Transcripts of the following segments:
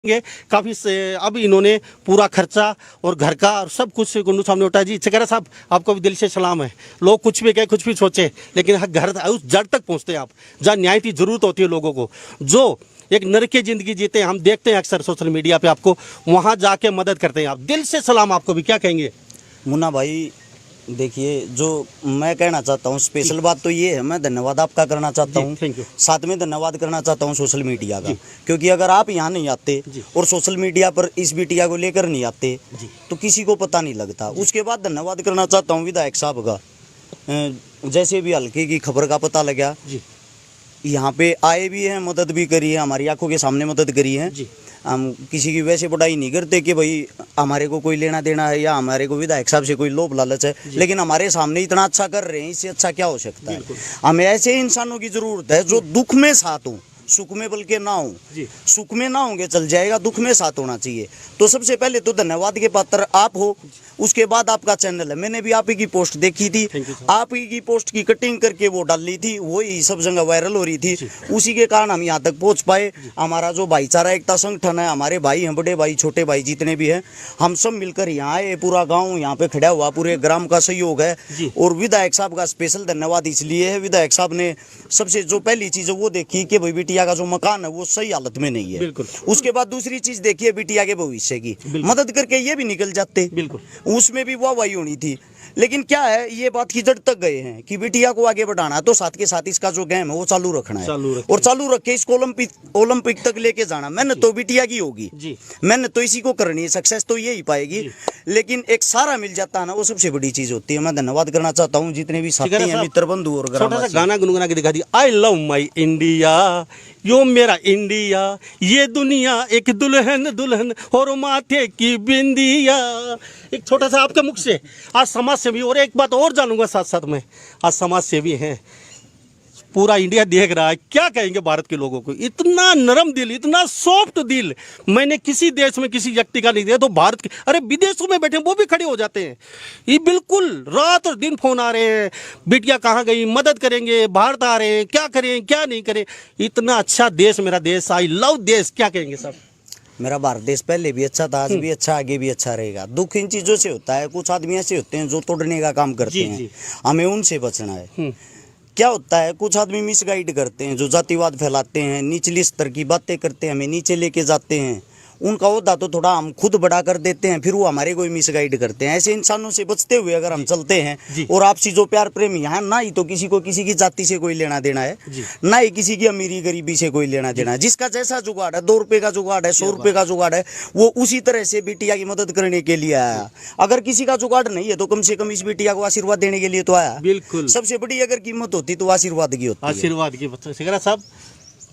काफ़ी अब इन्होंने पूरा खर्चा और घर का और सब कुछ गुन्नू साहब ने उठाया। जी चकेरा साहब, आपको भी दिल से सलाम है। लोग कुछ भी कहे, कुछ भी सोचे, लेकिन घर उस जड़ तक पहुंचते हैं आप, जहाँ न्याय की जरूरत होती है लोगों को, जो एक नरक की जिंदगी जीते हैं। हम देखते हैं अक्सर सोशल मीडिया पे आपको, वहाँ जाके मदद करते हैं आप। दिल से सलाम आपको भी। क्या कहेंगे मुन्ना भाई? देखिए, जो मैं कहना चाहता हूँ, स्पेशल बात तो ये है, मैं धन्यवाद आपका करना चाहता हूँ, साथ में धन्यवाद करना चाहता हूँ सोशल मीडिया का, क्योंकि अगर आप यहाँ नहीं आते और सोशल मीडिया पर इस बिटिया को लेकर नहीं आते तो किसी को पता नहीं लगता। उसके बाद धन्यवाद करना चाहता हूँ विधायक साहब का, जैसे भी हल्के की खबर का पता लगा, यहाँ पे आए भी हैं, मदद भी करी है, हमारी आंखों के सामने मदद करी है। हम किसी की वैसे बढ़ाई नहीं करते कि भाई हमारे को कोई लेना देना है या हमारे को विधायक साहब से कोई लोभ लालच है, लेकिन हमारे सामने इतना अच्छा कर रहे हैं, इससे अच्छा क्या हो सकता है। हमें ऐसे इंसानों की जरूरत है जो दुख में साथ हो, सुख में बल्कि ना हो। सुख में ना होंगे चल जाएगा, दुख में साथ होना चाहिए। तो सबसे पहले तो धन्यवाद के पात्र आप हो, उसके बाद आपका चैनल है। मैंने भी आप ही की पोस्ट देखी थी, आप ही की पोस्ट की कटिंग करके वो डाली थी, वही सब जगह वायरल हो रही थी। उसी के कारण हम यहाँ तक पहुँच पाए। हमारा जो भाईचारा एकता संगठन है, हमारे भाई हैं, बड़े भाई छोटे भाई जितने भी हैं, हम सब मिलकर यहाँ आए। पूरा गाँव यहाँ पे खड़ा हुआ, पूरे ग्राम का सहयोग है। और विधायक साहब का स्पेशल धन्यवाद इसलिए है, विधायक साहब ने सबसे जो पहली चीज़ वो देखी कि भाई बिटिया का जो मकान है वो सही हालत में नहीं है। उसके बाद दूसरी चीज देखिए बिटिया के भविष्य की, मदद करके ये भी निकल जाते, उसमें भी वाहवाही होनी थी। लेकिन क्या है, ये बात की जड़ तक गए हैं कि बिटिया को आगे बढ़ाना है, तो साथ के साथ इसका जो गेम है वो चालू रखना है, और चालू रख के इसको ओलंपिक तक लेके जाना। मेहनत तो बिटिया की होगी, मेहनत तो इसी को करनी है, सक्सेस तो यही पाएगी। लेकिन एक सारा मिल जाता है ना, वो सबसे बड़ी चीज होती है। मैं धन्यवाद करना चाहता हूँ जितने भी साथी हैं, मित्र बंधु और गाना गुनगुना के दिखा दिया। आई लव माई इंडिया, यो मेरा इंडिया, ये दुनिया एक दुल्हन दुल्हन और माथे की बिंदिया। एक छोटा सा आपके मुख से, आज समाज सेवी, और एक बात और जानूंगा साथ साथ में, आज समाज सेवी हैं, पूरा इंडिया देख रहा है। क्या कहेंगे भारत के लोगों को? इतना नरम दिल, इतना सॉफ्ट दिल मैंने किसी देश में किसी व्यक्ति का नहीं दिया। तो भारत के, अरे विदेशों में बैठे वो भी खड़े हो जाते हैं। ये बिल्कुल रात और दिन फोन आ रहे हैं, बिटिया कहाँ गई, मदद करेंगे, भारत आ रहे हैं, क्या करें क्या नहीं करें। इतना अच्छा देश मेरा देश, आई लव देश। क्या कहेंगे साहब? मेरा भारत देश पहले भी अच्छा था, आज भी अच्छा, आगे भी अच्छा रहेगा। दुख इन चीज़ों से होता है, कुछ आदमी ऐसे होते हैं जो तोड़ने का काम करते हैं, हमें उनसे बचना है। क्या होता है, कुछ आदमी मिसगाइड करते हैं, जो जातिवाद फैलाते हैं, निचली स्तर की बातें करते हैं, हमें नीचे लेके जाते हैं। उनका होता तो थोड़ा हम खुद बड़ा कर देते हैं, फिर वो हमारे को ही मिसगाइड करते हैं। ऐसे इंसानों से बचते हुए अगर हम चलते हैं, और आपसी जो प्यार प्रेम यहाँ, ना ही तो किसी को किसी की जाति से कोई लेना देना है, ना ही किसी की अमीरी गरीबी से कोई लेना देना है। जिसका जैसा जुगाड़ है, 2 रुपए का जुगाड़ है, 100 रुपए का जुगाड़ है, वो उसी तरह से बिटिया की मदद करने के लिए आया। अगर किसी का जुगाड़ नहीं है तो कम से कम इस बिटिया को आशीर्वाद देने के लिए तो आया। बिल्कुल, सबसे बड़ी अगर कीमत होती तो आशीर्वाद की होती। आशीर्वाद की। सिकरा साहब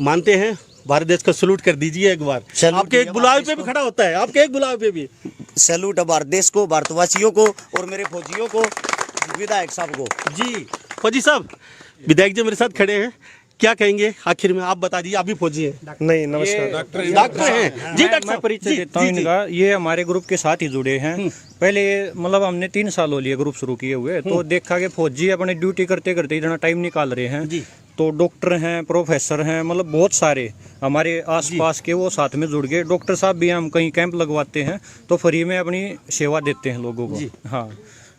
मानते हैं, भारत देश का सैल्यूट कर दीजिए एक बार। आपके एक बुलावे पे भी खड़ा होता है, आपके एक बुलावे पे भी सैल्यूट है भारत देश को, भारतवासियों को, और मेरे फौजियों को, विधायक साहब को। जी फौजी साहब, विधायक जी मेरे साथ खड़े हैं, क्या कहेंगे आखिर में? आप बता दीजिए, आप भी फौजी हैं। नहीं, नमस्कार। डॉक्टर हैं जी। डॉक्टर मैं परिचय देता हूँ इनका। ये हमारे ग्रुप के साथ ही जुड़े हैं। पहले मतलब हमने 3 साल हो लिए ग्रुप शुरू किए हुए, तो देखा कि फौजी अपनी ड्यूटी करते करते इतना टाइम निकाल रहे हैं। तो डॉक्टर हैं, प्रोफेसर हैं, मतलब बहुत सारे हमारे आसपास के वो साथ में जुड़ गए। डॉक्टर साहब भी हम कहीं कैंप लगवाते हैं तो फ्री में अपनी सेवा देते हैं लोगों को। हाँ,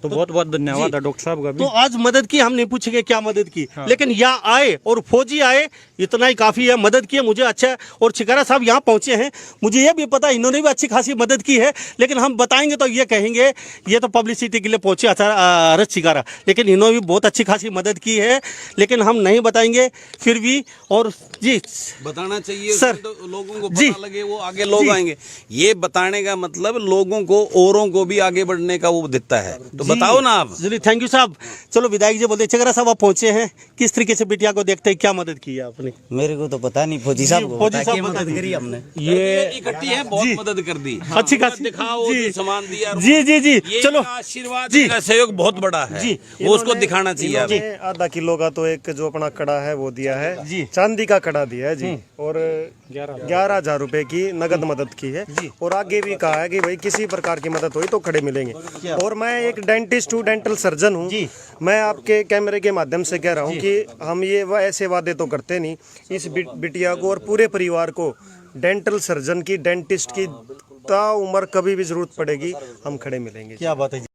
तो बहुत बहुत धन्यवाद है डॉक्टर साहब का भी। तो आज मदद की, हम नहीं पूछेंगे क्या मदद की, लेकिन यहाँ आए और फौजी आए, इतना ही काफ़ी है। मदद की है, मुझे अच्छा है। और चिकारा साहब यहाँ पहुँचे हैं, मुझे ये भी पता इन्होंने भी अच्छी खासी मदद की है। लेकिन हम बताएंगे तो ये कहेंगे ये तो पब्लिसिटी के लिए पहुँचे अरज चिकारा, लेकिन इन्होंने भी बहुत अच्छी खासी मदद की है, लेकिन हम नहीं बताएंगे फिर भी। और जी बताना चाहिए सर, तो लोगों को पता लगे, वो आगे लोग आएंगे। ये बताने का मतलब लोगों को, औरों को भी आगे बढ़ने का वो देता है। तो बताओ ना आप। चलिए, थैंक यू साहब। चलो विधायक जी बोलते, चिकारा साहब आप पहुंचे हैं, किस तरीके से बिटिया को देखते हैं, क्या मदद की है आपने? मेरे को तो पता नहीं, फौजी साहब को फौजी साहब मदद करी हमने। ये इकट्ठी है, बहुत मदद कर दी, अच्छी खासी दिखाओ, सामान दिया। जी जी जी, चलो आशीर्वाद का सहयोग बहुत बड़ा है जी, वो उसको दिखाना चाहिए। आधा किलो का तो एक जो अपना कड़ा है वो दिया है जी, चांदी का कड़ा दिया है जी, और 11,000 रुपए की नगद मदद की है। और आगे भी कहा है कि भाई किसी प्रकार की मदद हुई तो खड़े मिलेंगे। और मैं एक डेंटिस्ट हूँ, डेंटल सर्जन हूँ। मैं आपके कैमरे के माध्यम से कह रहा हूँ कि हम ये ऐसे वादे तो करते नहीं, इस बिटिया को और पूरे परिवार को डेंटल सर्जन की, डेंटिस्ट की, ता उम्र कभी भी जरूरत पड़ेगी हम खड़े मिलेंगे। क्या बात है।